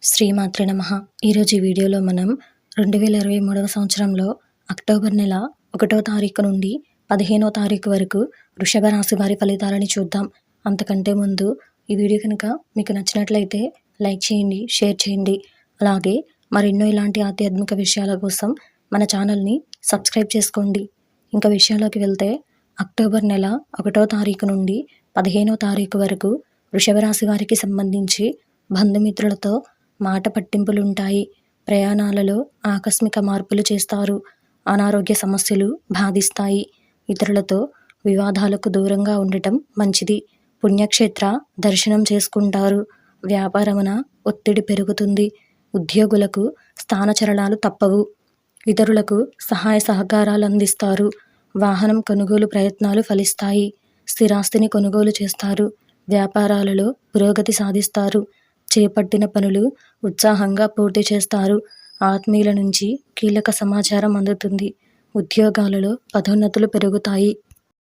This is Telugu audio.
శ్రీమాత్రే నమః. ఈరోజు ఈ వీడియోలో మనం 2023వ సంవత్సరంలో అక్టోబర్ నెల 1వ తారీఖు నుండి 15వ తారీఖు వరకు వృషభ రాశి వారి ఫలితాలని చూద్దాం. అంతకంటే ముందు ఈ వీడియో కనుక మీకు నచ్చినట్లయితే లైక్ చేయండి, షేర్ చేయండి. అలాగే మరెన్నో ఇలాంటి ఆధ్యాత్మిక విషయాల కోసం మన ఛానల్ని సబ్స్క్రైబ్ చేసుకోండి. ఇంకా విషయాల్లోకి వెళ్తే అక్టోబర్ నెల 1వ తారీఖు నుండి 15వ తారీఖు వరకు వృషభ రాశి వారికి సంబంధించి బంధుమిత్రులతో మాట పట్టింపులుంటాయి. ప్రయాణాలలో ఆకస్మిక మార్పులు చేస్తారు. అనారోగ్య సమస్యలు బాధిస్తాయి. ఇతరులతో వివాదాలకు దూరంగా ఉండటం మంచిది. పుణ్యక్షేత్ర దర్శనం చేసుకుంటారు. వ్యాపారమున ఒత్తిడి పెరుగుతుంది. ఉద్యోగులకు స్థానచలనాలు తప్పవు. ఇతరులకు సహాయ సహకారాలు అందిస్తారు. వాహనం కొనుగోలు ప్రయత్నాలు ఫలిస్తాయి. స్థిరాస్తిని కొనుగోలు చేస్తారు. వ్యాపారాలలో పురోగతి సాధిస్తారు. చేపట్టిన పనులు ఉత్సాహంగా పూర్తి చేస్తారు. ఆత్మీయుల నుంచి కీలక సమాచారం అందుతుంది. ఉద్యోగాలలో పదోన్నతులు పెరుగుతాయి.